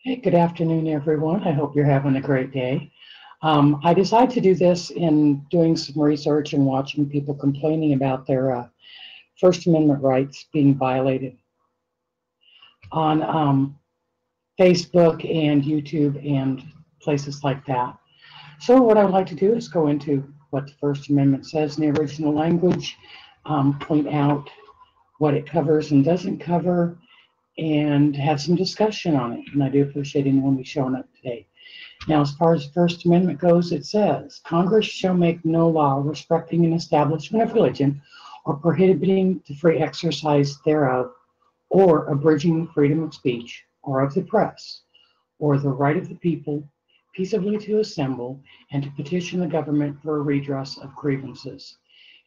Hey, good afternoon, everyone. I hope you're having a great day. I decided to do this in doing some research and watching people complaining about their First Amendment rights being violated on Facebook and YouTube and places like that. So what I'd like to do is go into what the First Amendment says in the original language, point out what it covers and doesn't cover, and have some discussion on it. And I do appreciate anyone who's showing up today. Now, as far as the First Amendment goes, it says Congress shall make no law respecting an establishment of religion or prohibiting the free exercise thereof, or abridging the freedom of speech or of the press, or the right of the people peaceably to assemble and to petition the government for a redress of grievances.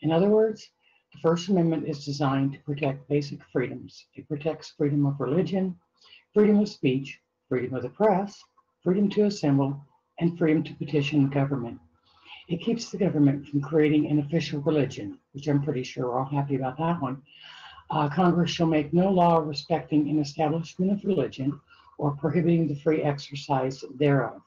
In other words, the First Amendment is designed to protect basic freedoms. It protects freedom of religion, freedom of speech, freedom of the press, freedom to assemble, and freedom to petition the government. It keeps the government from creating an official religion, which I'm pretty sure we're all happy about that one. Congress shall make no law respecting an establishment of religion or prohibiting the free exercise thereof,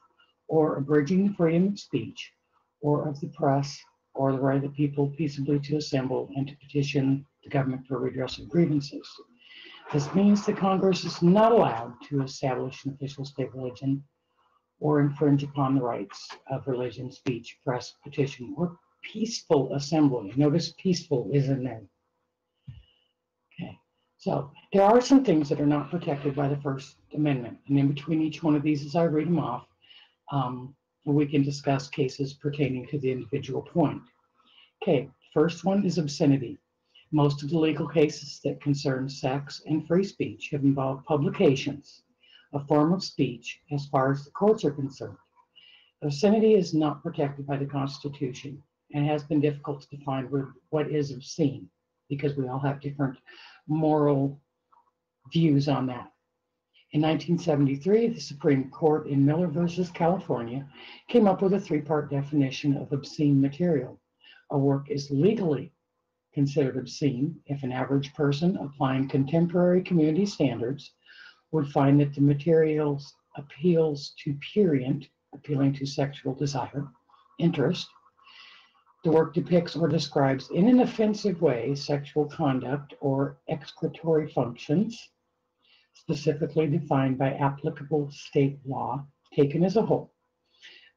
or abridging the freedom of speech or of the press, or the right of the people peaceably to assemble and to petition the government for redress of grievances. This means that Congress is not allowed to establish an official state religion or infringe upon the rights of religion, speech, press, petition, or peaceful assembly. Notice peaceful is in there. Okay, so there are some things that are not protected by the First Amendment, and in between each one of these, as I read them off, we can discuss cases pertaining to the individual point. Okay, first one is obscenity. Most of the legal cases that concern sex and free speech have involved publications, a form of speech as far as the courts are concerned. Obscenity is not protected by the Constitution and has been difficult to define what is obscene because we all have different moral views on that. In 1973, the Supreme Court in Miller versus California came up with a three-part definition of obscene material. A work is legally considered obscene if an average person applying contemporary community standards would find that the materials appeals to prurient, appealing to sexual desire, interest. The work depicts or describes in an offensive way sexual conduct or excretory functions, specifically defined by applicable state law, taken as a whole.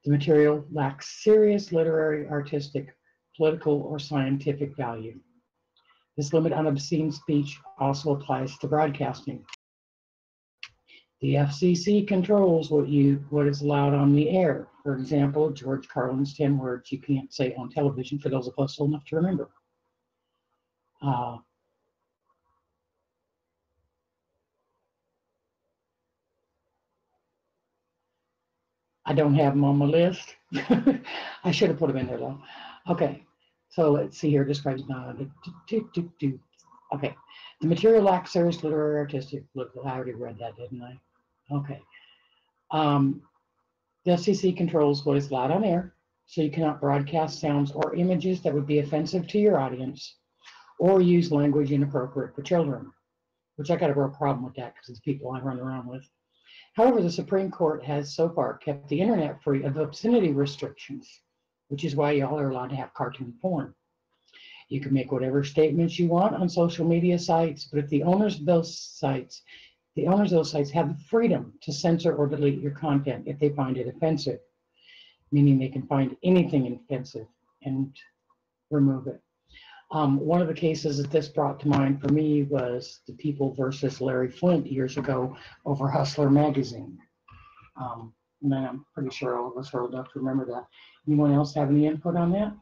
The material lacks serious literary, artistic, political, or scientific value. This limit on obscene speech also applies to broadcasting. The FCC controls what is allowed on the air. For example, George Carlin's 10 words you can't say on television for those of us old enough to remember. Uh, I don't have them on my list. I should have put them in there though. Okay, so let's see here. Describes okay. The material lacks serious literary, artistic. Look, I already read that, didn't I? Okay. Um, the FCC controls what is allowed on air, so you cannot broadcast sounds or images that would be offensive to your audience, or use language inappropriate for children. Which I got a real problem with that because it's people I run around with. However, the Supreme Court has so far kept the internet free of obscenity restrictions, which is why y'all are allowed to have cartoon porn. You can make whatever statements you want on social media sites, but if the owners of those sites have the freedom to censor or delete your content if they find it offensive, meaning they can find anything offensive and remove it. One of the cases that this brought to mind for me was the People versus Larry Flint years ago over Hustler magazine. And I'm pretty sure all of us are old enough to remember that. Anyone else have any input on that?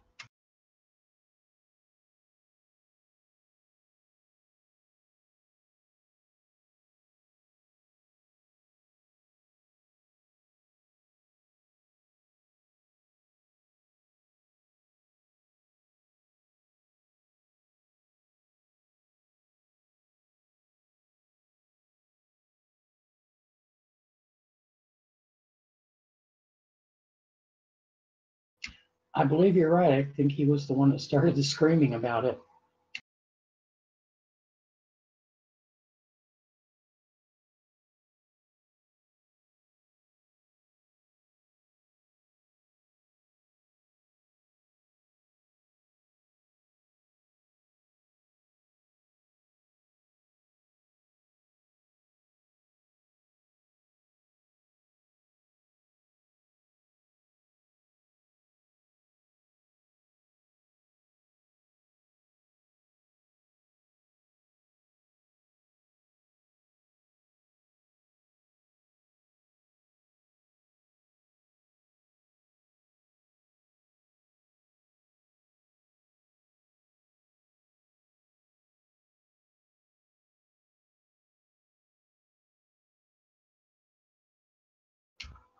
I believe you're right. I think he was the one that started the screaming about it.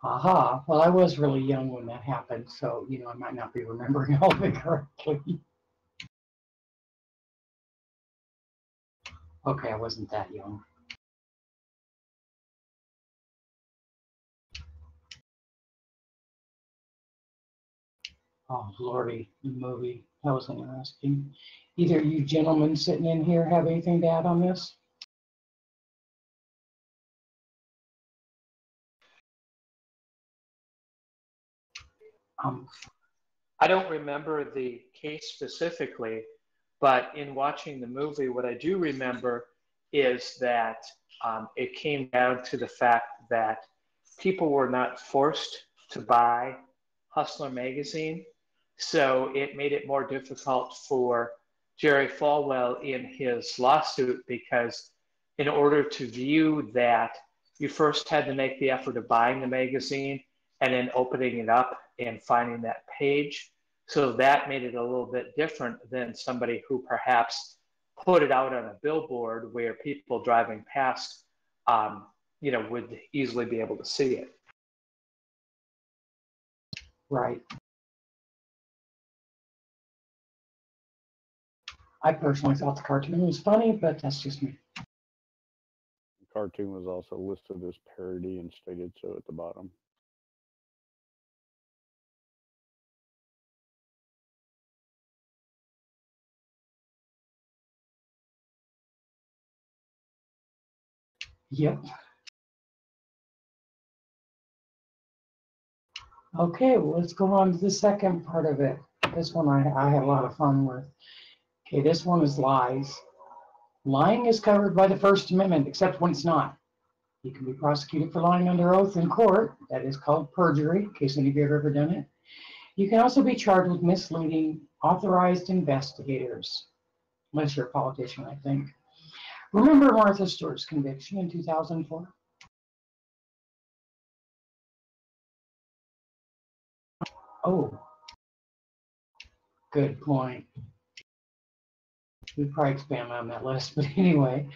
Aha. Well, I was really young when that happened, so, I might not be remembering all of it correctly. Okay, I wasn't that young. Oh, Lordy, the movie. That was interesting. Either you gentlemen sitting in here have anything to add on this? Um, I don't remember the case specifically, but in watching the movie, what I do remember is that it came down to the fact that people were not forced to buy Hustler magazine. So it made it more difficult for Jerry Falwell in his lawsuit because in order to view that, you first had to make the effort of buying the magazine and then opening it up and finding that page. So that made it a little bit different than somebody who perhaps put it out on a billboard where people driving past, would easily be able to see it. right. I personally thought the cartoon was funny, but that's just me. The cartoon was also listed as parody and stated so at the bottom. Yep. Okay, well, let's go on to the second part of it. This one I had a lot of fun with. Okay, this one is lies. Lying is covered by the First Amendment, except when it's not. You can be prosecuted for lying under oath in court. That is called perjury, in case any of you have ever done it. You can also be charged with misleading authorized investigators, unless you're a politician, I think. Remember Martha Stewart's conviction in 2004? Oh, good point. We'd probably expand on that list, but anyway.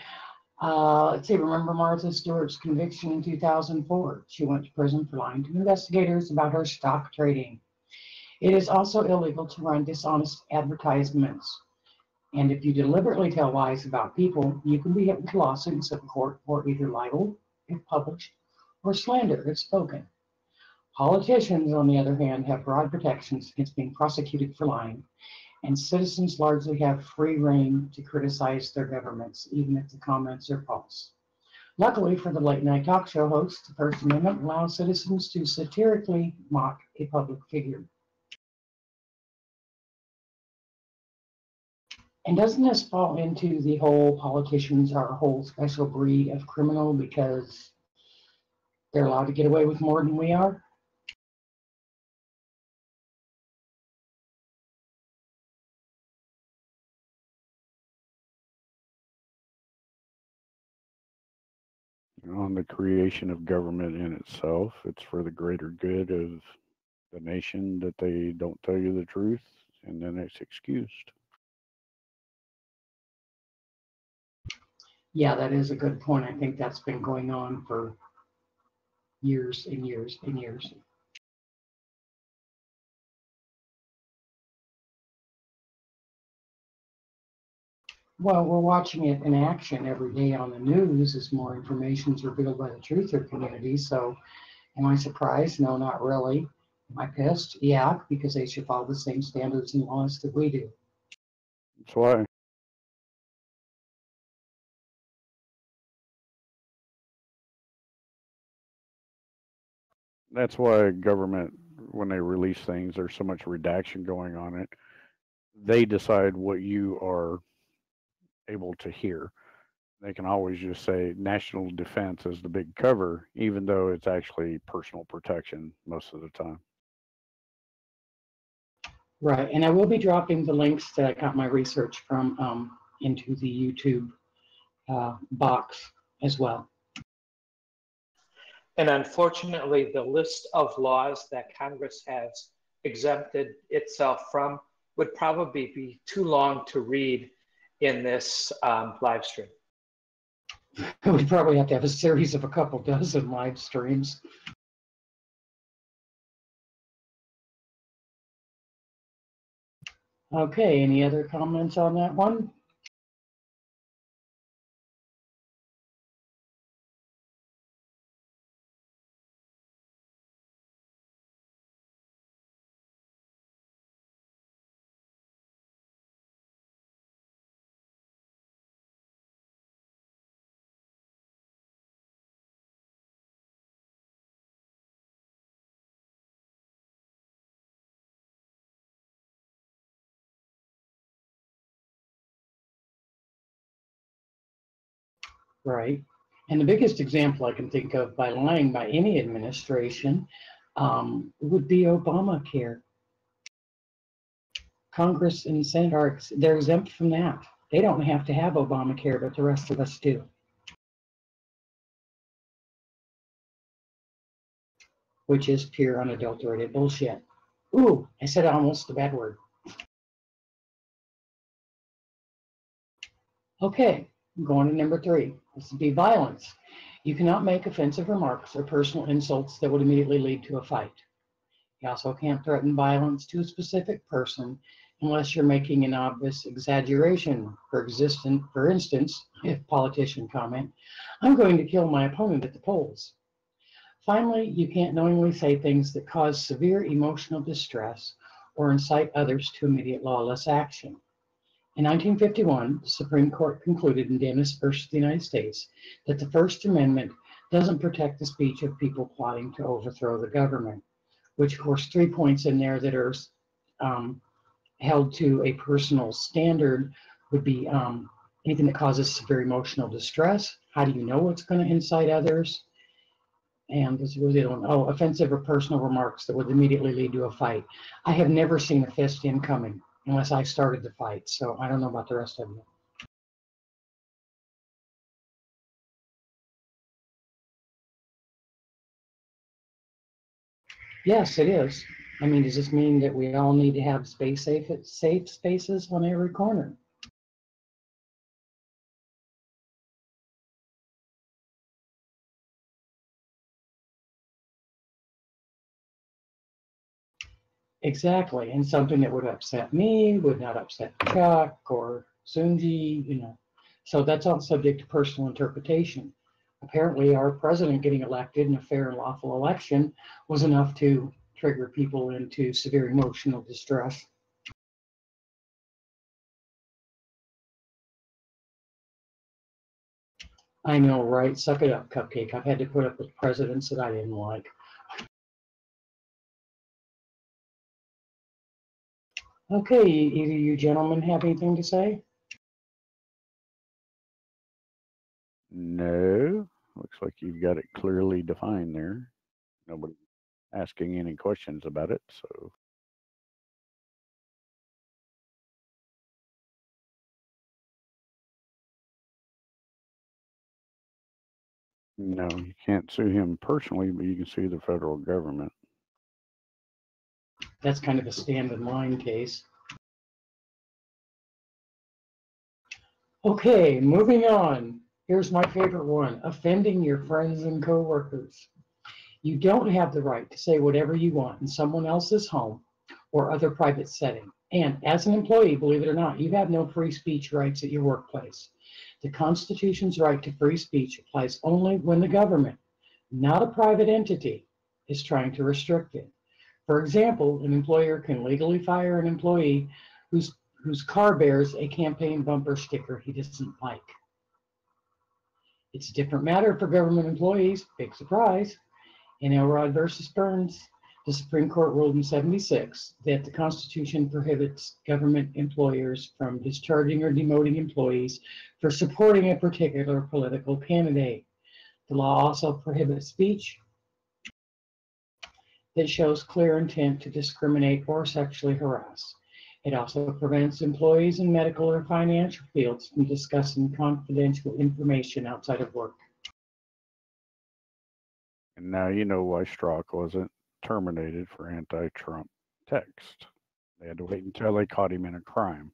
Let's see, remember Martha Stewart's conviction in 2004? She went to prison for lying to investigators about her stock trading. It is also illegal to run dishonest advertisements. And if you deliberately tell lies about people, you can be hit with lawsuits at court for either libel, if published, or slander, if spoken. Politicians, on the other hand, have broad protections against being prosecuted for lying, and citizens largely have free rein to criticize their governments, even if the comments are false. Luckily for the late night talk show hosts, the First Amendment allows citizens to satirically mock a public figure. And doesn't this fall into the whole politicians are a whole special breed of criminal because they're allowed to get away with more than we are? On the creation of government in itself, it's for the greater good of the nation that they don't tell you the truth, and then it's excused. Yeah, that is a good point. I think that's been going on for years and years and years. Well, we're watching it in action every day on the news as more information is revealed by the truther community. So, am I surprised? No, not really. Am I pissed? Yeah, because they should follow the same standards and laws that we do. That's why. That's why government, when they release things, there's so much redaction going on it. They decide what you are able to hear. They can always just say national defense is the big cover, even though it's actually personal protection most of the time. Right, and I will be dropping the links that I got my research from into the YouTube box as well. And unfortunately, the list of laws that Congress has exempted itself from would probably be too long to read in this live stream. We probably have to have a series of a couple dozen live streams. Okay, any other comments on that one? Right. And the biggest example I can think of by lying by any administration would be Obamacare. Congress and Senate they're exempt from that. They don't have to have Obamacare, but the rest of us do, which is pure unadulterated bullshit. Ooh, I said almost a bad word. Okay, I'm going to number 3. This would be violence. You cannot make offensive remarks or personal insults that would immediately lead to a fight. You also can't threaten violence to a specific person unless you're making an obvious exaggeration. For instance, if politician comment, I'm going to kill my opponent at the polls. Finally, you can't knowingly say things that cause severe emotional distress or incite others to immediate lawless action. In 1951, the Supreme Court concluded in Dennis versus the United States that the First Amendment doesn't protect the speech of people plotting to overthrow the government, which, of course, 3 points in there that are held to a personal standard would be anything that causes severe emotional distress. How do you know what's going to incite others? And this was the other one. Oh, offensive or personal remarks that would immediately lead to a fight. I have never seen a fist incoming unless I started the fight, so I don't know about the rest of you. Yes, it is. I mean, does this mean that we all need to have safe spaces on every corner? Exactly, and something that would upset me would not upset Chuck or Sunji, you know. So that's all subject to personal interpretation. Apparently, our president getting elected in a fair and lawful election was enough to trigger people into severe emotional distress. I know, right? Suck it up, Cupcake. I've had to put up with presidents that I didn't like. Okay, either you gentlemen have anything to say? No, looks like you've got it clearly defined there. Nobody asking any questions about it, so no, you can't sue him personally, but you can sue the federal government. That's kind of a stand in line case. Okay, moving on. Here's my favorite one, offending your friends and coworkers. You don't have the right to say whatever you want in someone else's home or other private setting. And as an employee, believe it or not, you have no free speech rights at your workplace. The Constitution's right to free speech applies only when the government, not a private entity, is trying to restrict it. For example, an employer can legally fire an employee whose car bears a campaign bumper sticker he doesn't like. It's a different matter for government employees. Big surprise. In Elrod versus Burns, the Supreme Court ruled in '76 that the Constitution prohibits government employers from discharging or demoting employees for supporting a particular political candidate. The law also prohibits speech that shows clear intent to discriminate or sexually harass. It also prevents employees in medical or financial fields from discussing confidential information outside of work. And now you know why Strzok wasn't terminated for anti-Trump text. They had to wait until they caught him in a crime.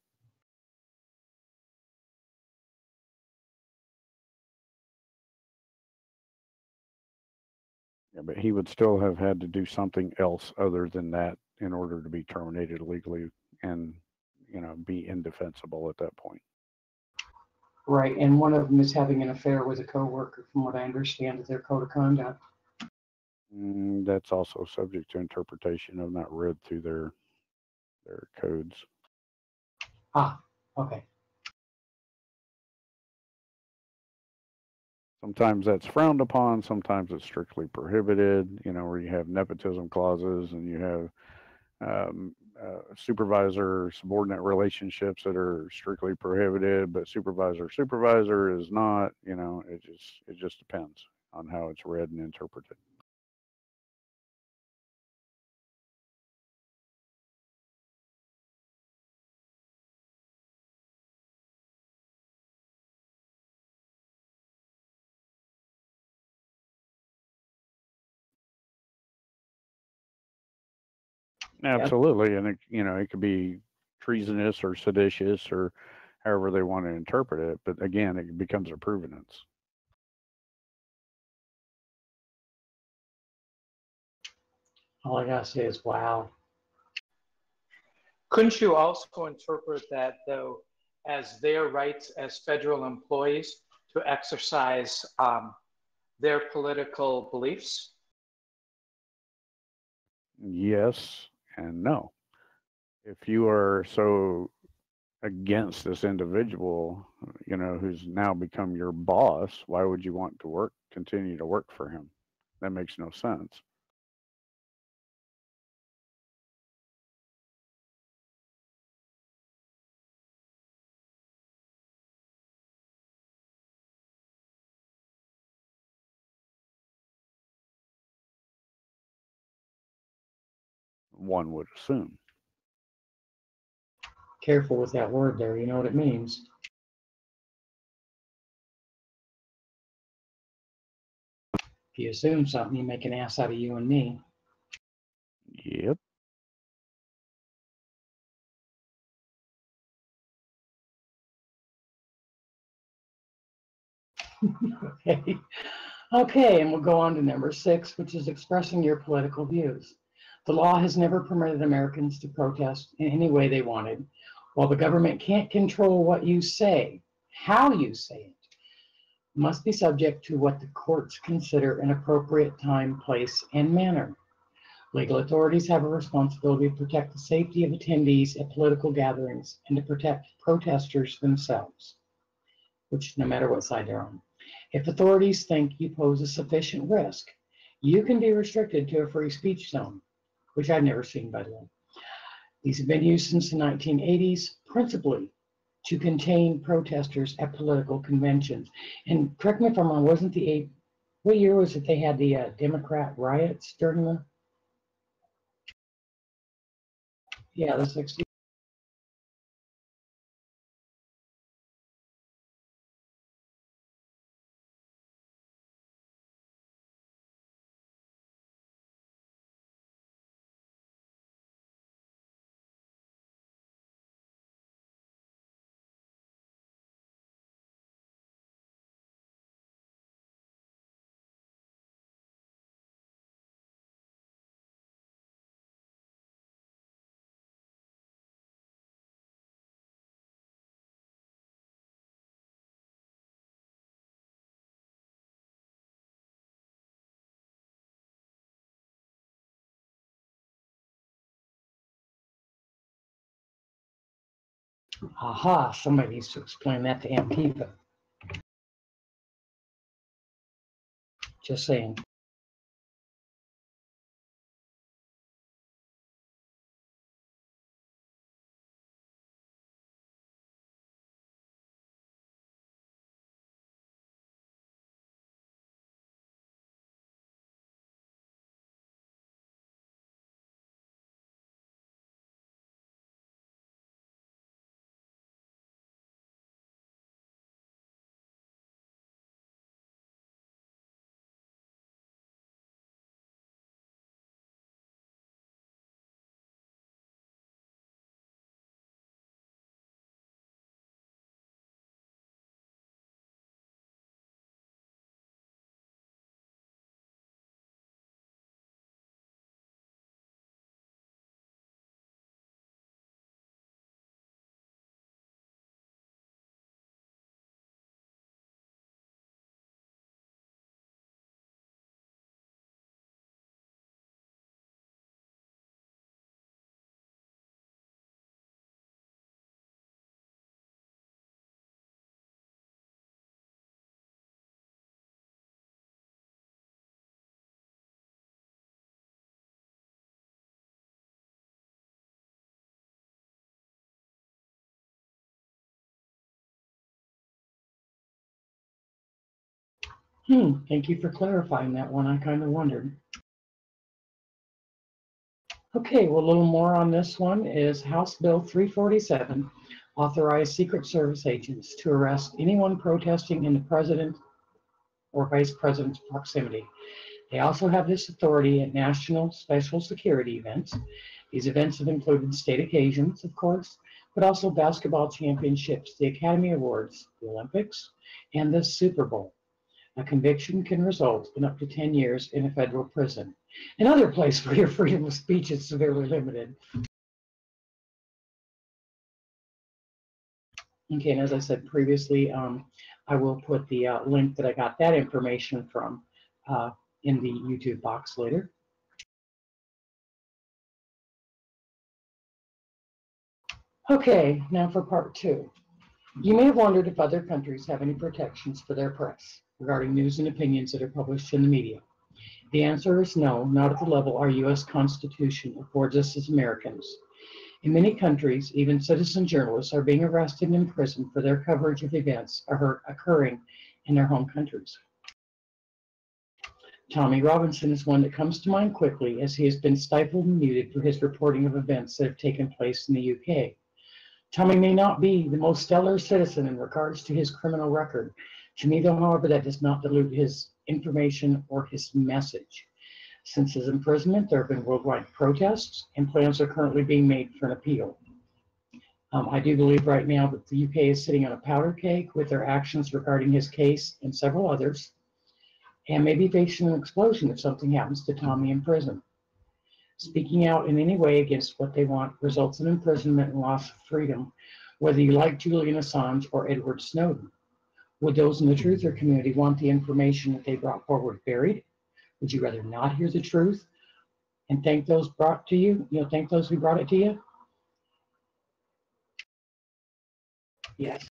Yeah, but he would still have had to do something else other than that in order to be terminated legally. And be indefensible at that point. Right, and one of them is having an affair with a coworker, from what I understand of their code of conduct. That's also subject to interpretation. I've not read through their codes. Ah, okay. Sometimes that's frowned upon. Sometimes it's strictly prohibited. Where you have nepotism clauses and you have supervisor subordinate relationships that are strictly prohibited, but supervisor is not. It just depends on how it's read and interpreted. Absolutely, and it could be treasonous or seditious or however they want to interpret it. But again, it becomes a provenance. All I gotta say is wow. Couldn't you also interpret that, though, as their rights as federal employees to exercise their political beliefs? Yes and no. If you are so against this individual, who's now become your boss, why would you want to continue to work for him? That makes no sense. One would assume. Careful with that word there, you know what it means. If you assume something, you make an ass out of you and me. Yep. Okay. Okay, and we'll go on to number 6, which is expressing your political views. The law has never permitted Americans to protest in any way they wanted. While the government can't control what you say, how you say it must be subject to what the courts consider an appropriate time, place, and manner. Legal authorities have a responsibility to protect the safety of attendees at political gatherings and to protect protesters themselves, which no matter what side they're on. If authorities think you pose a sufficient risk, you can be restricted to a free speech zone, which I've never seen, by the way. These have been used since the 1980s, principally to contain protesters at political conventions. And correct me if I'm wrong, what year was it they had the Democrat riots during the, the 60s? Aha, somebody needs to explain that to Antifa. Just saying. Thank you for clarifying that one. I kind of wondered. Okay, well, a little more on this one is House Bill 347 authorized Secret Service agents to arrest anyone protesting in the president or vice president's proximity. They also have this authority at national special security events. These events have included state occasions, of course, but also basketball championships, the Academy Awards, the Olympics, and the Super Bowl. A conviction can result in up to 10 years in a federal prison. Another place where your freedom of speech is severely limited. Okay, and as I said previously, I will put the link that I got that information from in the YouTube box later. Okay, now for part two. You may have wondered if other countries have any protections for their press regarding news and opinions that are published in the media. The answer is no, not at the level our U.S. Constitution affords us as Americans. In many countries, even citizen journalists are being arrested and imprisoned for their coverage of events occurring in their home countries. Tommy Robinson is one that comes to mind quickly, as he has been stifled and muted for his reporting of events that have taken place in the UK. Tommy may not be the most stellar citizen in regards to his criminal record. To me, though, however, that does not dilute his information or his message. Since his imprisonment, there have been worldwide protests, and plans are currently being made for an appeal. I do believe right now that the UK is sitting on a powder keg with their actions regarding his case and several others, and may be facing an explosion if something happens to Tommy in prison. Speaking out in any way against what they want results in imprisonment and loss of freedom, whether you like Julian Assange or Edward Snowden. Would those in the truther community want the information that they brought forward buried? Would you rather not hear the truth and thank those brought to you, thank those who brought it to you? Yes.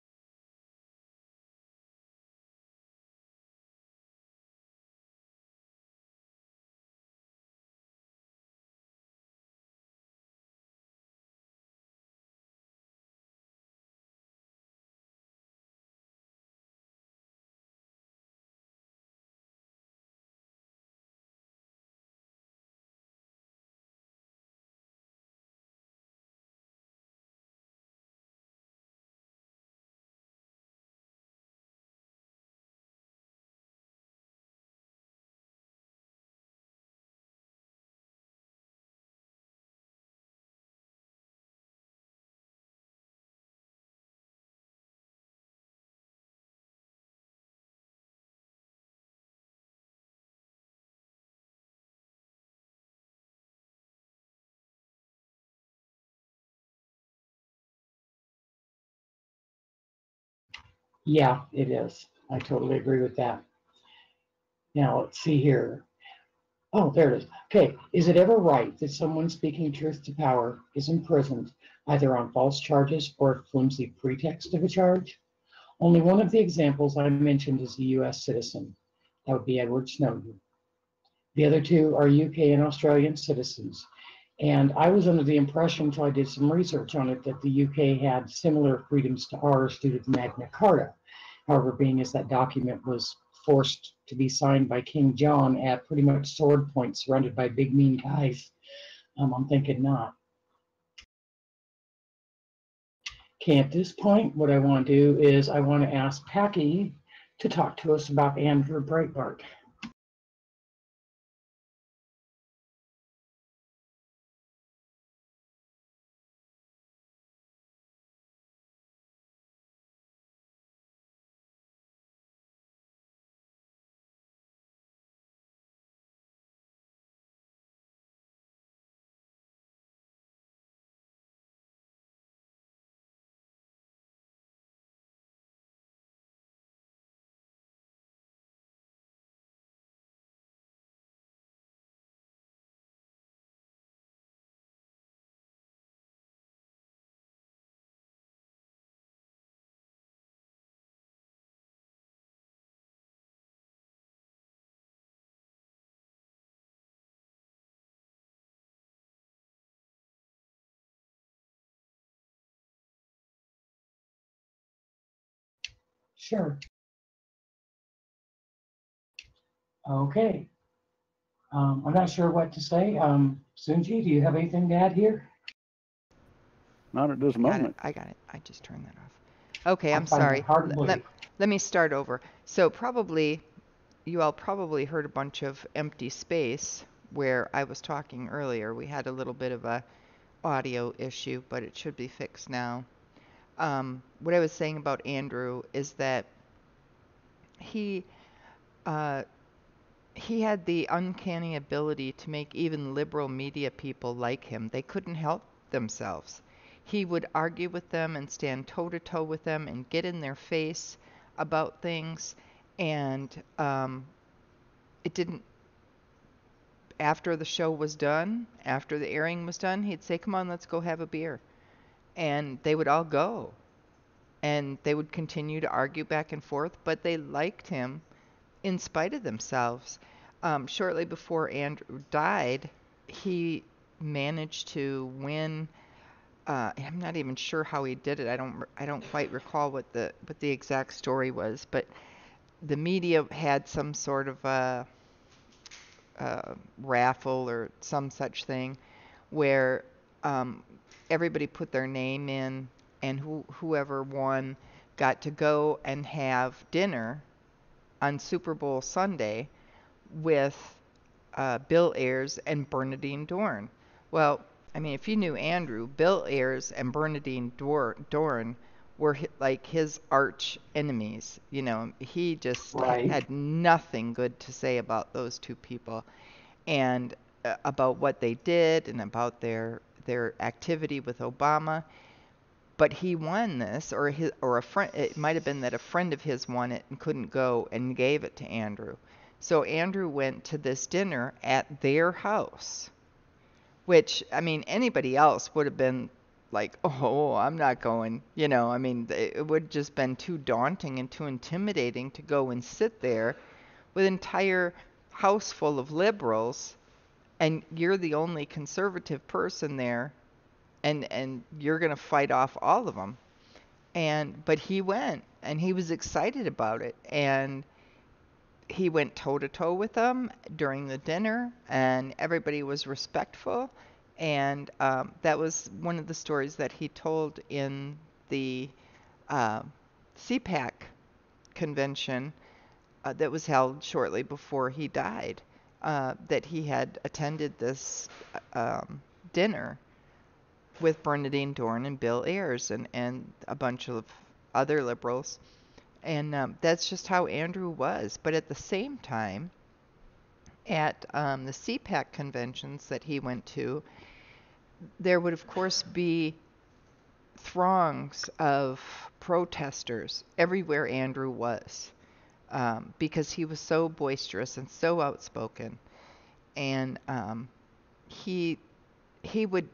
Yeah, it is. I totally agree with that. Now, let's see here. Oh, there it is. Okay. Is it ever right that someone speaking truth to power is imprisoned either on false charges or flimsy pretext of a charge? Only one of the examples I mentioned is a U.S. citizen. That would be Edward Snowden. The other two are UK and Australian citizens. And I was under the impression, until I did some research on it, that the UK had similar freedoms to ours due to the Magna Carta. However, being as that document was forced to be signed by King John at pretty much sword point, surrounded by big mean guys, I'm thinking not. Okay, at this point, what I want to do is I want to ask Pachy to talk to us about Andrew Breitbart. Sure. Okay. I'm not sure what to say. Sunji, do you have anything to add here? Not at this I got it. moment. I got it. I just turned that off. Okay, I I'm find that sorry. hard to believe. Let me start over. So probably you all probably heard a bunch of empty space where I was talking earlier. We had a little bit of a audio issue, but it should be fixed now. What I was saying about Andrew is that he uh, he had the uncanny ability to make even liberal media people like him. They couldn't help themselves. He would argue with them and stand toe to toe with them and get in their face about things. And it didn't, after the show was done, after the airing was done, he'd say, "Come on, let's go have a beer." And they would all go. And they would continue to argue back and forth, but they liked him in spite of themselves. Shortly before Andrew died, he managed to win. I'm not even sure how he did it. I don't quite recall what the exact story was, but the media had some sort of raffle or some such thing where um, everybody put their name in, and whoever won got to go and have dinner on Super Bowl Sunday with Bill Ayers and Bernadine Dorn. Well, I mean, if you knew Andrew, Bill Ayers and Bernadine Dorn were like his arch enemies. You know, he just Right. had nothing good to say about those two people, and about what they did and about their activity with Obama. But he won this, or a friend. It might have been that a friend of his won it and couldn't go and gave it to Andrew. So Andrew went to this dinner at their house, which, I mean, anybody else would have been like, "Oh, I'm not going." You know, I mean, it would have just been too daunting and too intimidating to go and sit there with an entire house full of liberals, and you're the only conservative person there, and you're going to fight off all of them. But he went, and he was excited about it, and he went toe to toe with them during the dinner, and everybody was respectful. And that was one of the stories that he told in the uh, CPAC convention that was held shortly before he died, that he had attended this dinner with Bernadine Dorn and Bill Ayers and a bunch of other liberals. And that's just how Andrew was. But at the same time, at the CPAC conventions that he went to, there would, of course, be throngs of protesters everywhere Andrew was, because he was so boisterous and so outspoken. And he would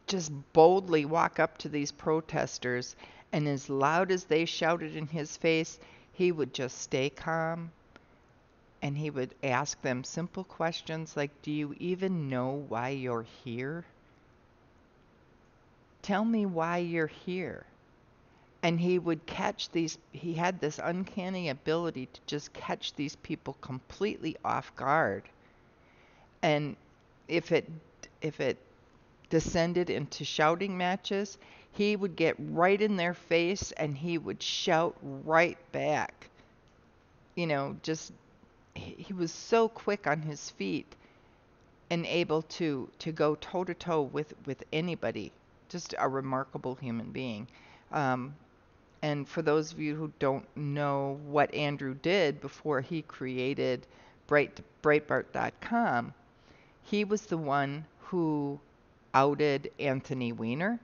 just boldly walk up to these protesters, and as loud as they shouted in his face, he would just stay calm, and he would ask them simple questions like, "Do you even know why you're here? Tell me why you're here." And he would catch these, he had this uncanny ability to just catch these people completely off guard. And if it descended into shouting matches, he would get right in their face and he would shout right back. You know, just he was so quick on his feet and able to go toe to toe with anybody. Just a remarkable human being. And for those of you who don't know what Andrew did before he created Breitbart.com, he was the one who outed Anthony Weiner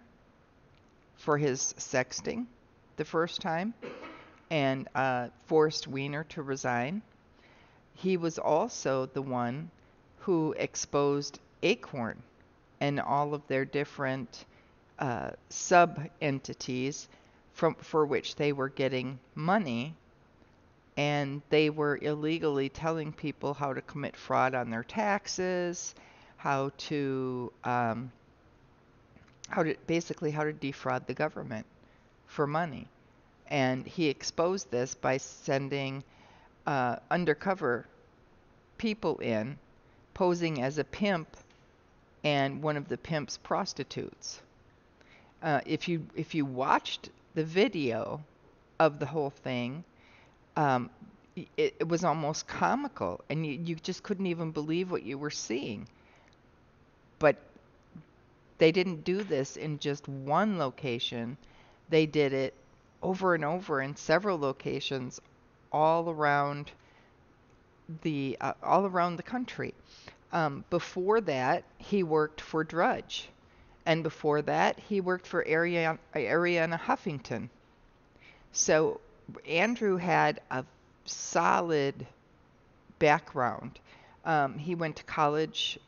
for his sexting the first time and forced Weiner to resign. He was also the one who exposed Acorn and all of their different sub-entities for which they were getting money, and they were illegally telling people how to commit fraud on their taxes, how to basically how to defraud the government for money. And he exposed this by sending undercover people in posing as a pimp and one of the pimp's prostitutes. If you watched the video of the whole thing, um, it was almost comical, and you just couldn't even believe what you were seeing. But they didn't do this in just one location. They did it over and over in several locations all around the country. Before that, he worked for Drudge, and before that, he worked for Ariana Huffington. So Andrew had a solid background. He went to college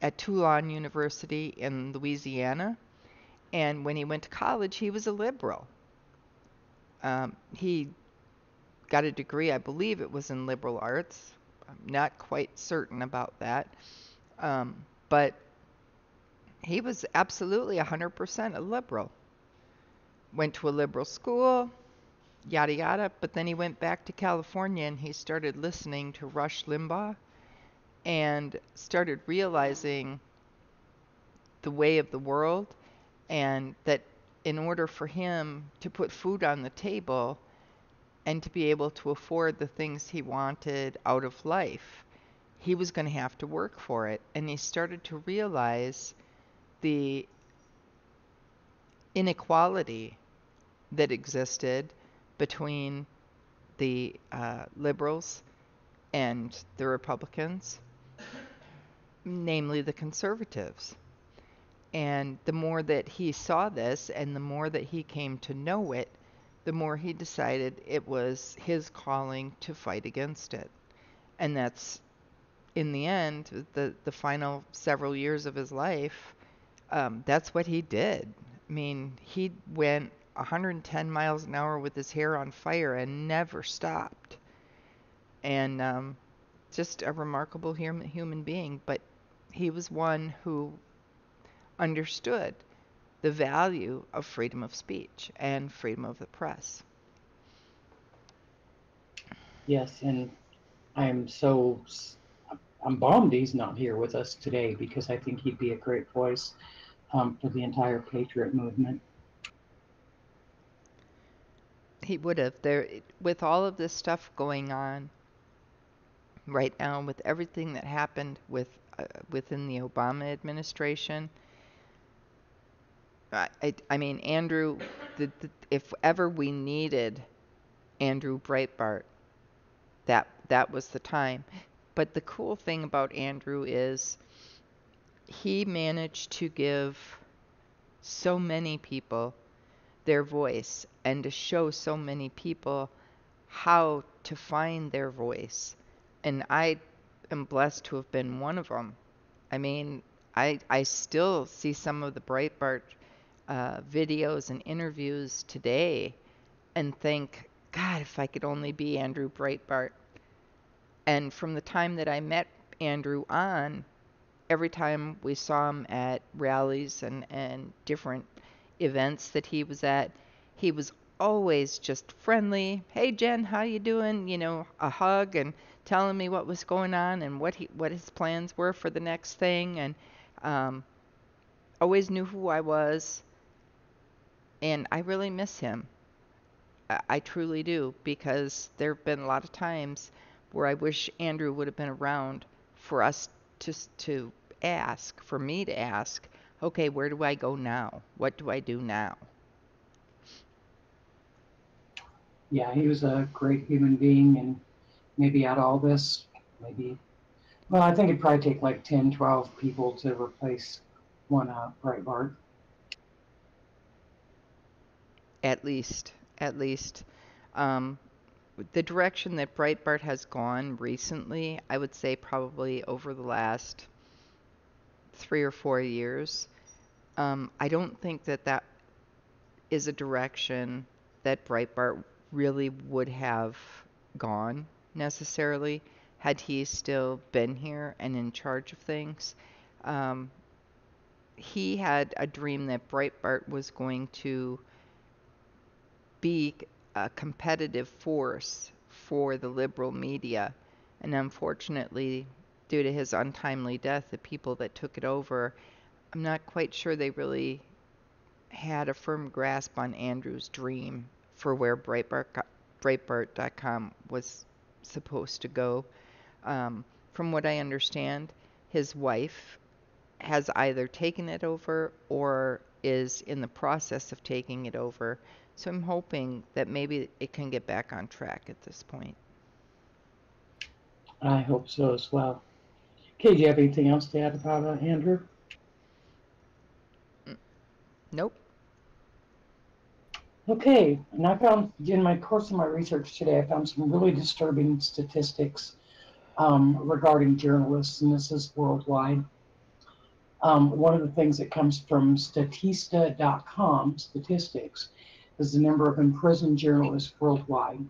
at Tulane University in Louisiana, and when he went to college, he was a liberal. He got a degree, I believe it was in liberal arts. I'm not quite certain about that. But he was absolutely 100% a liberal. Went to a liberal school, yada yada, but then he went back to California and he started listening to Rush Limbaugh and started realizing the way of the world, and that in order for him to put food on the table and to be able to afford the things he wanted out of life, he was going to have to work for it. And he started to realize the inequality that existed between the liberals and the Republicans, namely the conservatives. And the more that he saw this and the more that he came to know it, the more he decided it was his calling to fight against it. And that's, in the end, the final several years of his life, that's what he did. I mean, he went 110 miles an hour with his hair on fire and never stopped. And just a remarkable human being. But he was one who understood the value of freedom of speech and freedom of the press. Yes, and I'm bummed he's not here with us today, because I think he'd be a great voice for the entire Patriot movement. He would have. With all of this stuff going on right now, with everything that happened within the Obama administration, I mean, Andrew, if ever we needed Andrew Breitbart, that was the time. But the cool thing about Andrew is he managed to give so many people their voice and to show so many people how to find their voice. And I am blessed to have been one of them. I mean, I still see some of the Breitbart videos and interviews today and think, God, if I could only be Andrew Breitbart. And from the time that I met Andrew on, every time we saw him at rallies and different events that he was at, he was always just friendly. Hey Jen, how you doing? You know, a hug and telling me what was going on and what his plans were for the next thing, and always knew who I was. And I really miss him. I truly do, because there have been a lot of times where I wish Andrew would have been around for us to ask, for me to ask, okay, where do I go now? What do I do now? Yeah, he was a great human being, and maybe out of all this, well, I think it'd probably take like 10, 12 people to replace one Breitbart. At least. Um, the direction that Breitbart has gone recently, I would say probably over the last 3 or 4 years, I don't think that is a direction that Breitbart really would have gone necessarily had he still been here and in charge of things. He had a dream that Breitbart was going to be a competitive force for the liberal media And unfortunately, due to his untimely death, the people that took it over, I'm not quite sure they really had a firm grasp on Andrew's dream for where Breitbart.com was supposed to go. From what I understand, his wife has either taken it over or is in the process of taking it over. So I'm hoping that maybe it can get back on track at this point. I hope so as well. Okay, do you have anything else to add about Andrew? Nope. Okay, and I found, in my course of my research today, I found some really disturbing statistics regarding journalists, and this is worldwide. One of the things that comes from Statista.com, statistics, is the number of imprisoned journalists worldwide.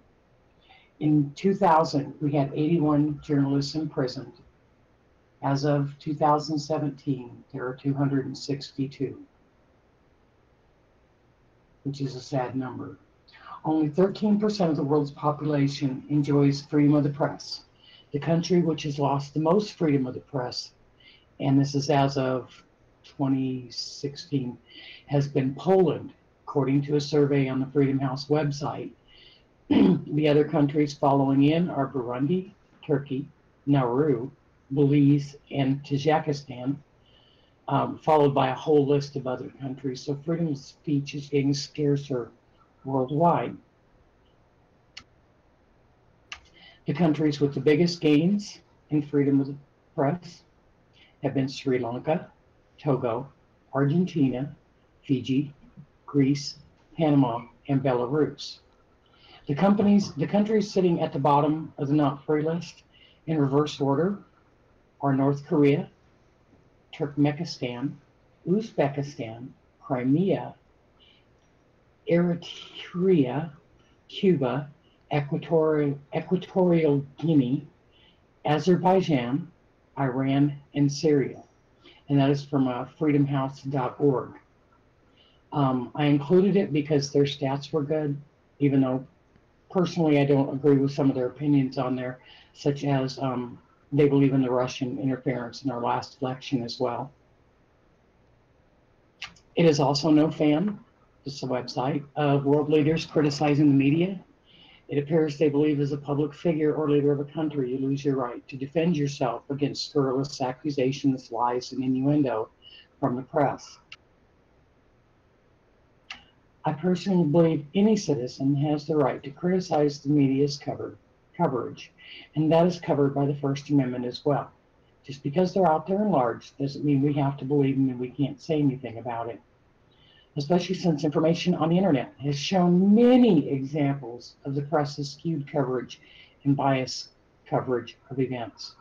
In 2000, we had 81 journalists imprisoned. As of 2017, there are 262, which is a sad number. Only 13% of the world's population enjoys freedom of the press. The country which has lost the most freedom of the press, and this is as of 2016, has been Poland, according to a survey on the Freedom House website. The other countries following in are Burundi, Turkey, Nauru, Belize, and Tajikistan, followed by a whole list of other countries. So freedom of speech is getting scarcer worldwide. The countries with the biggest gains in freedom of the press have been Sri Lanka, Togo, Argentina, Fiji, Greece, Panama, and Belarus. The countries sitting at the bottom of the not free list in reverse order are North Korea, Turkmenistan, Uzbekistan, Crimea, Eritrea, Cuba, Equatorial Guinea, Azerbaijan, Iran, and Syria. And that is from freedomhouse.org. I included it because their stats were good, even though personally I don't agree with some of their opinions on there, such as they believe in the Russian interference in our last election as well. It is also no fan, just a website, of world leaders criticizing the media. It appears they believe as a public figure or leader of a country, you lose your right to defend yourself against scurrilous accusations, lies, and innuendo from the press. I personally believe any citizen has the right to criticize the media's coverage, and that is covered by the First Amendment as well. Just because they're out there in large doesn't mean we have to believe them and we can't say anything about it. Especially since information on the internet has shown many examples of the press's skewed coverage and biased coverage of events.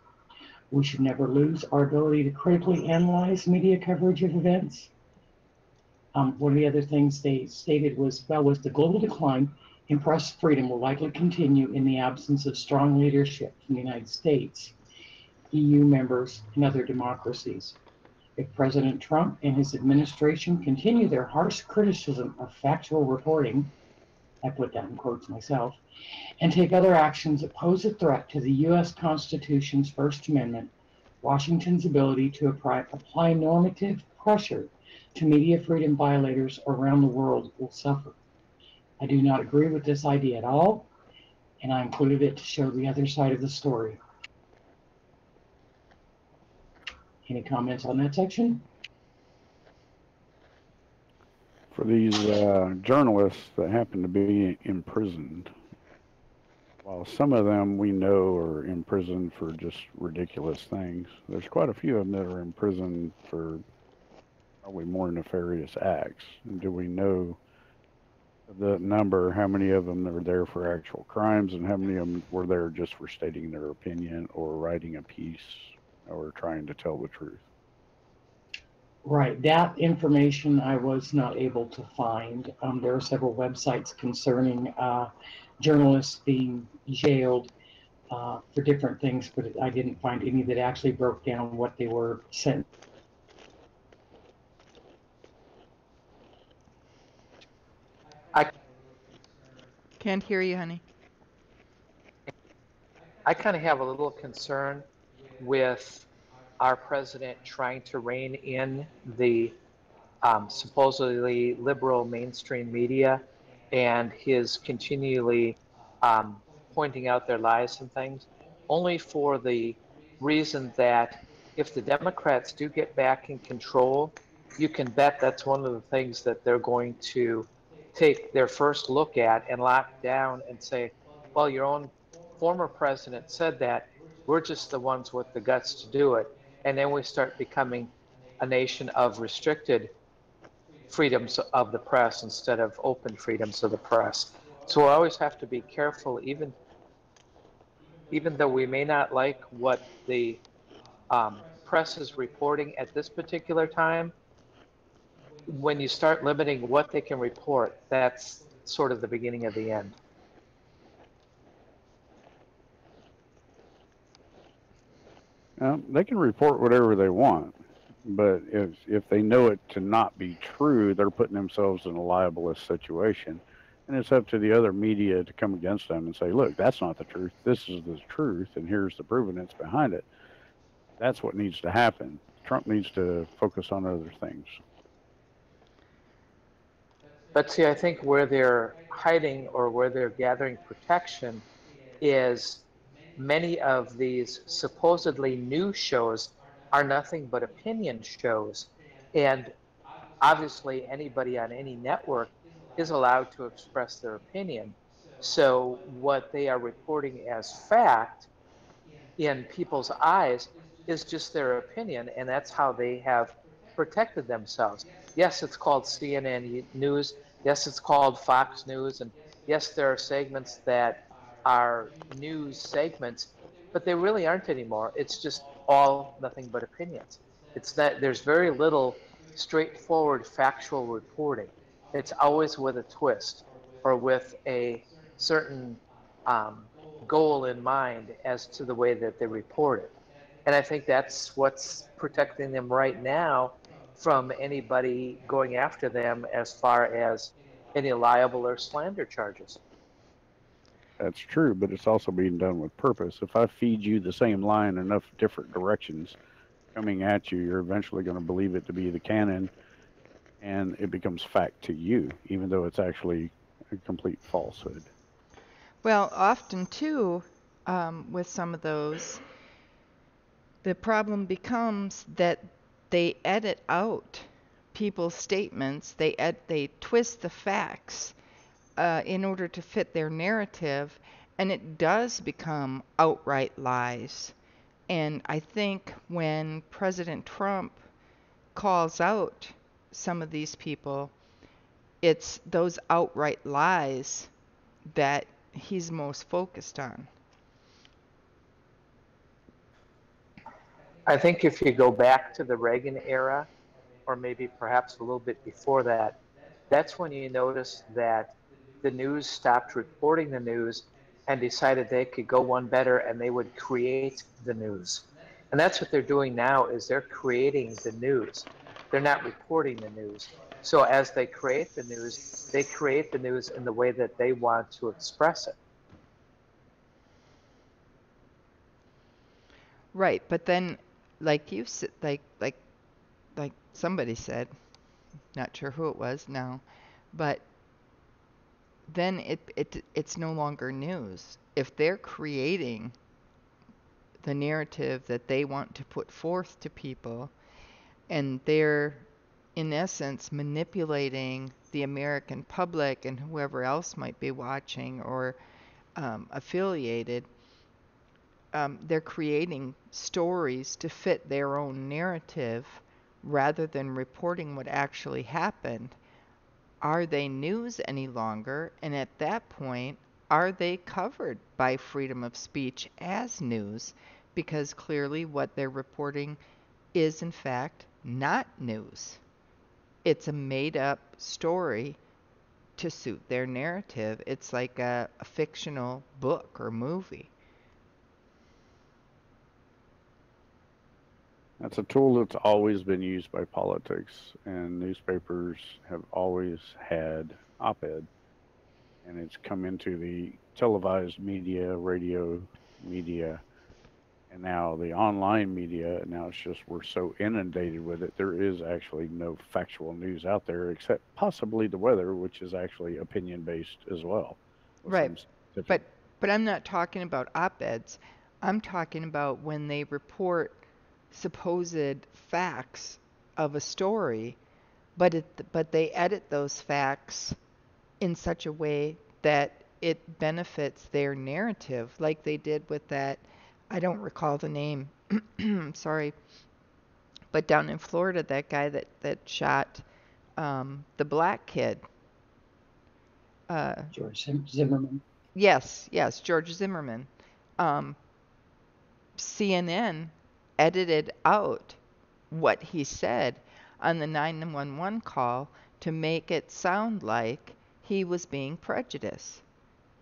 We should never lose our ability to critically analyze media coverage of events. One of the other things they stated was the global decline in press freedom will likely continue in the absence of strong leadership from the United States, EU members, and other democracies. If President Trump and his administration continue their harsh criticism of factual reporting, I put that in quotes myself, and take other actions that pose a threat to the U.S. Constitution's First Amendment, Washington's ability to apply normative pressure to media freedom violators around the world will suffer. I do not agree with this idea at all, and I included it to show the other side of the story. Any comments on that section? For these journalists that happen to be imprisoned, while some of them we know are imprisoned for just ridiculous things, there's quite a few of them that are imprisoned for probably more nefarious acts. And do we know the number, how many of them are there for actual crimes and how many of them were there just for stating their opinion or writing a piece or trying to tell the truth? Right, that information I was not able to find. There are several websites concerning journalists being jailed for different things, but I didn't find any that actually broke down what they were sent. Can't hear you, honey. I kind of have a little concern with our president trying to rein in the supposedly liberal mainstream media and his continually pointing out their lies and things, only for the reason that if the Democrats do get back in control, you can bet that's one of the things that they're going to take their first look at and lock down and say, well, your own former president said that, we're just the ones with the guts to do it. And then we start becoming a nation of restricted freedoms of the press instead of open freedoms of the press. So we always have to be careful, even though we may not like what the press is reporting at this particular time. When you start limiting what they can report, that's sort of the beginning of the end. They can report whatever they want, but if they know it to not be true, they're putting themselves in a libelous situation. And it's up to the other media to come against them and say, look, that's not the truth. This is the truth, and here's the evidence behind it. That's what needs to happen. Trump needs to focus on other things. But see, I think where they're hiding or where they're gathering protection is many of these supposedly news shows are nothing but opinion shows. And obviously, anybody on any network is allowed to express their opinion. So, what they are reporting as fact in people's eyes is just their opinion, and that's how they have protected themselves. Yes, it's called CNN News. Yes, it's called Fox News. And yes, there are segments that are news segments, but they really aren't anymore. It's just all nothing but opinions. It's that there's very little straightforward factual reporting. It's always with a twist or with a certain goal in mind as to the way that they report it. And I think that's what's protecting them right now from anybody going after them as far as any libel or slander charges. That's true, but it's also being done with purpose. If I feed you the same lie in enough different directions coming at you, you're eventually going to believe it to be the canon, and it becomes fact to you, even though it's actually a complete falsehood. Well, often too, with some of those, the problem becomes that they edit out people's statements. They twist the facts in order to fit their narrative, and it does become outright lies. And I think when President Trump calls out some of these people, it's those outright lies that he's most focused on. I think if you go back to the Reagan era, or maybe perhaps a little bit before that, that's when you notice that the news stopped reporting the news and decided they could go one better and they would create the news. And that's what they're doing now is they're creating the news. They're not reporting the news. So as they create the news in the way that they want to express it. Right, but then like you said, like somebody said, not sure who it was now, but then it's no longer news. If they're creating the narrative that they want to put forth to people, and they're in essence manipulating the American public and whoever else might be watching or affiliated, they're creating stories to fit their own narrative rather than reporting what actually happened. Are they news any longer? And at that point, are they covered by freedom of speech as news? Because clearly what they're reporting is in fact not news. It's a made up story to suit their narrative. It's like a fictional book or movie. That's a tool that's always been used by politics, and newspapers have always had op-ed, and it's come into the televised media, radio, media, and now the online media. Now it's just we're so inundated with it. There is actually no factual news out there except possibly the weather, which is actually opinion based as well, with Right. some scientific. But I'm not talking about op-eds. I'm talking about when they report supposed facts of a story, but they edit those facts in such a way that it benefits their narrative, like they did with that. I don't recall the name. Sorry, but down in Florida, that guy that shot the black kid. George Zimmerman. Yes, George Zimmerman. Um, CNN edited out what he said on the 911 call to make it sound like he was being prejudiced.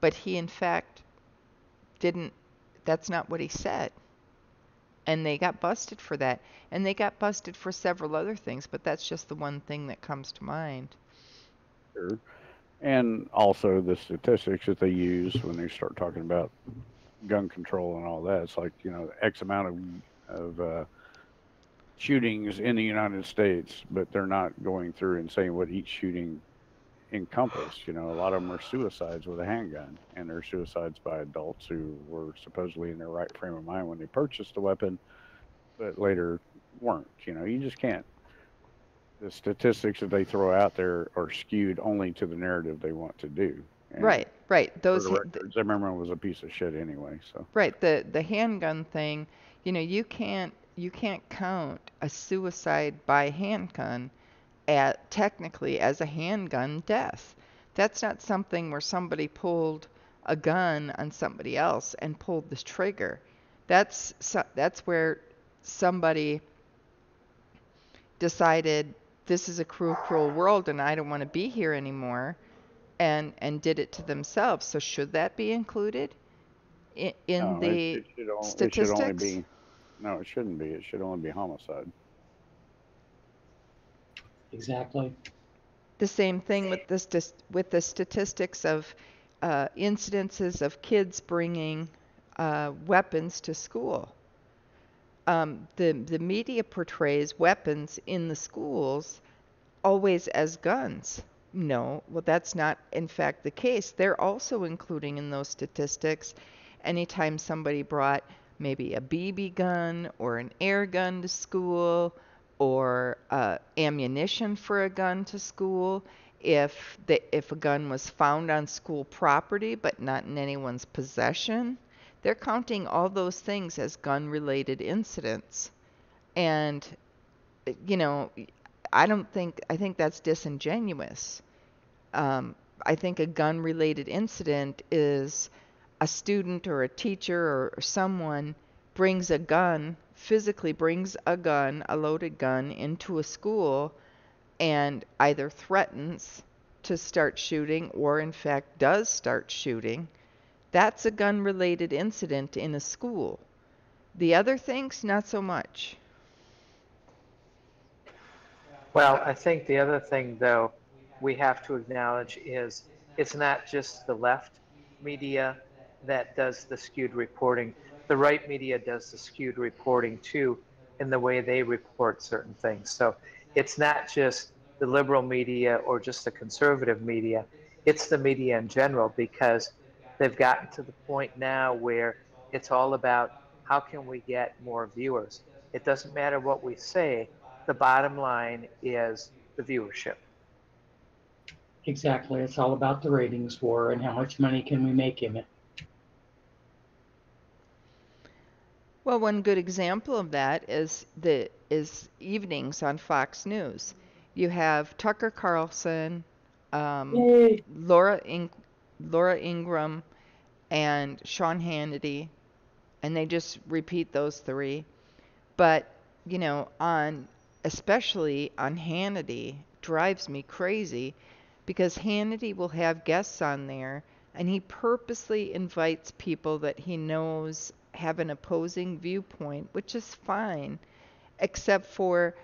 But he, in fact, didn't, that's not what he said. And they got busted for that. And they got busted for several other things, but that's just the one thing that comes to mind. Sure. And also the statistics that they use when they start talking about gun control and all that. It's like, X amount of shootings in the United States, but they're not going through and saying what each shooting encompassed. A lot of them are suicides with a handgun, and they're suicides by adults who were supposedly in their right frame of mind when they purchased the weapon, but later weren't. You just can't. The statistics that they throw out there are skewed only to the narrative they want to do. And Right. for the record, Zimmerman was a piece of shit anyway. So right, the handgun thing, you can't count a suicide by handgun at technically as a handgun death. That's not something where somebody pulled a gun on somebody else and pulled the trigger. That's where somebody decided this is a cruel world and I don't want to be here anymore, and did it to themselves. So should that be included in no, the it should only statistics? be. No, it shouldn't be. It should only be homicide. Exactly. The same thing with the statistics of incidences of kids bringing weapons to school. The media portrays weapons in the schools always as guns. No, well, that's not in fact the case. They're also including in those statistics anytime somebody brought maybe a BB gun or an air gun to school, or ammunition for a gun to school. If a gun was found on school property but not in anyone's possession, they're counting all those things as gun-related incidents. And you know, I think that's disingenuous. Um, I think a gun-related incident is a student or a teacher or someone physically brings a gun, a loaded gun, into a school and either threatens to start shooting or in fact does start shooting. That's a gun-related incident in a school. The other things, not so much. Well, I think the other thing, though, we have to acknowledge is it's not just the left media that does the skewed reporting. The right media does the skewed reporting too, in the way they report certain things. So it's not just the liberal media or just the conservative media, it's the media in general, because they've gotten to the point now where it's all about how can we get more viewers. It doesn't matter what we say, the bottom line is the viewership. Exactly. It's all about the ratings war and how much money can we make in it. Well, one good example of that is evenings on Fox News. You have Tucker Carlson, um, Yay! Laura Ingraham, and Sean Hannity, and they just repeat those three. But especially on Hannity, drives me crazy because Hannity will have guests on there, and he purposely invites people that he knows have an opposing viewpoint, which is fine, except for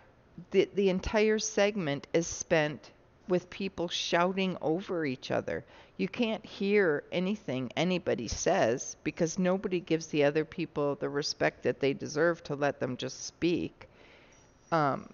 the entire segment is spent with people shouting over each other. You can't hear anything anybody says because nobody gives the other people the respect that they deserve to let them just speak. Um,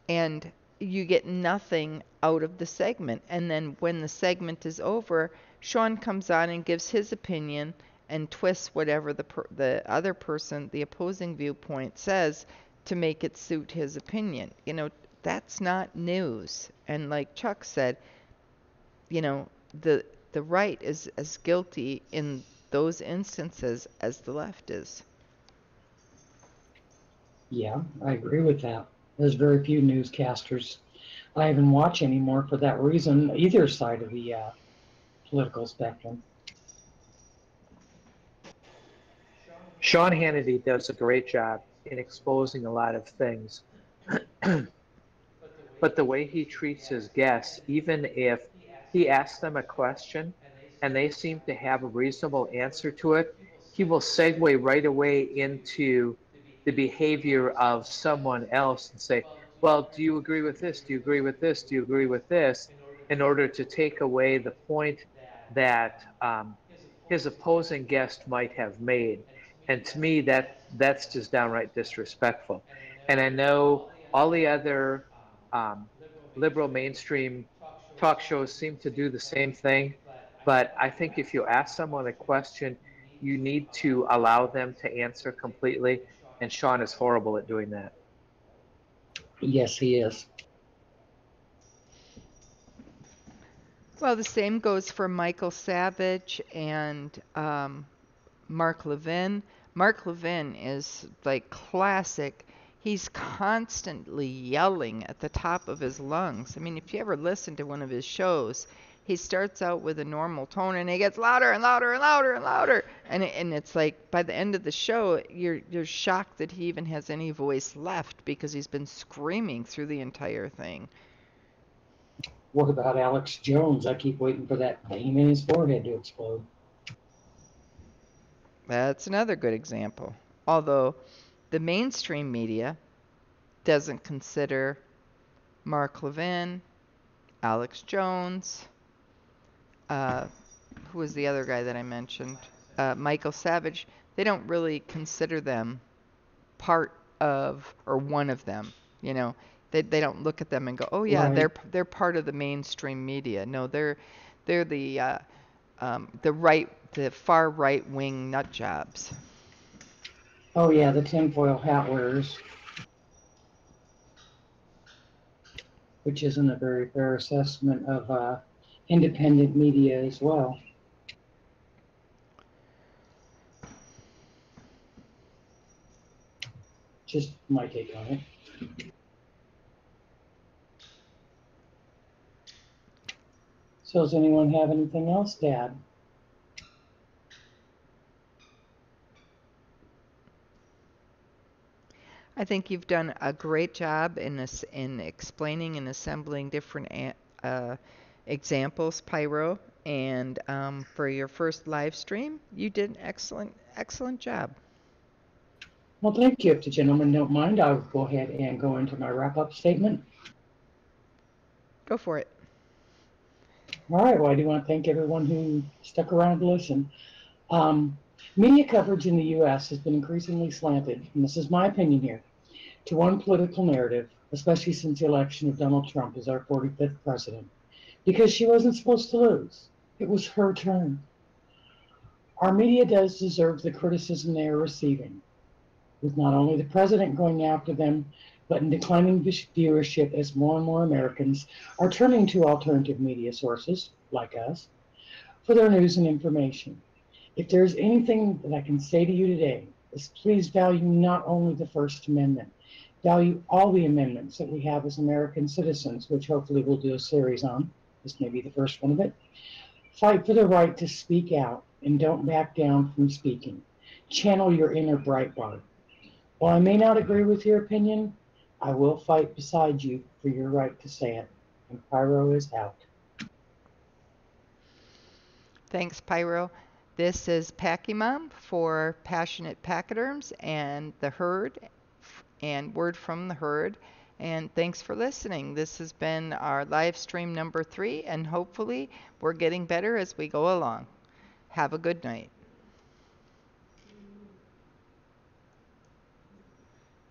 and you get nothing out of the segment. And then when the segment is over, Sean comes on and gives his opinion and twists whatever the other person, the opposing viewpoint, says to make it suit his opinion. You know, that's not news. And like Chuck said, you know, the right is as guilty in those instances as the left is. Yeah, I agree with that. There's very few newscasters I even watch anymore for that reason, either side of the political spectrum. Sean Hannity does a great job in exposing a lot of things. But the way he treats his guests, even if he asks them a question and they seem to have a reasonable answer to it, he will segue right away into the behavior of someone else and say, well, do you agree with this? Do you agree with this? Do you agree with this? In order to take away the point that his opposing guest might have made. And to me, that's just downright disrespectful. And I know all the other um, liberal mainstream talk shows seem to do the same thing. But I think if you ask someone a question, you need to allow them to answer completely. And Sean is horrible at doing that. Yes, he is. Well, the same goes for Michael Savage and Mark Levin. Mark Levin is like classic. He's constantly yelling at the top of his lungs. I mean, if you ever listen to one of his shows, he starts out with a normal tone and he gets louder and louder and louder and louder. And it's like by the end of the show, you're shocked that he even has any voice left because he's been screaming through the entire thing. What about Alex Jones? I keep waiting for that vein in his forehead to explode. That's another good example. Although the mainstream media doesn't consider Mark Levin, Alex Jones, who was the other guy that I mentioned? Michael Savage. They don't really consider them part of or one of them. You know, they don't look at them and go, oh yeah, Right. they're part of the mainstream media. No, they're the far right wing nut jobs. Oh yeah, the tinfoil hat wearers, which isn't a very fair assessment of independent media as well. Just my take on it. So does anyone have anything else to add? I think you've done a great job in explaining and assembling different examples, Pyro. And for your first live stream, you did an excellent job. Well, thank you. If the gentlemen don't mind, I'll go ahead and go into my wrap-up statement. Go for it. All right. Well, I do want to thank everyone who stuck around to listen. Media coverage in the U.S. has been increasingly slanted, and this is my opinion here, to one political narrative, especially since the election of Donald Trump as our 45th president, because she wasn't supposed to lose. It was her turn. Our media does deserve the criticism they are receiving, with not only the president going after them, but in declining viewership as more and more Americans are turning to alternative media sources, like us, for their news and information. If there's anything that I can say to you today, is please value not only the First Amendment, value all the amendments that we have as American citizens, which hopefully we'll do a series on. This may be the first one of it. Fight for the right to speak out and don't back down from speaking. Channel your inner Breitbart. While I may not agree with your opinion, I will fight beside you for your right to say it. And Pyro is out. Thanks, Pyro. This is Pachy Mom for Passionate Pachyderms and the Herd and Word from the Herd. And thanks for listening. This has been our live stream number 3, and hopefully we're getting better as we go along. Have a good night.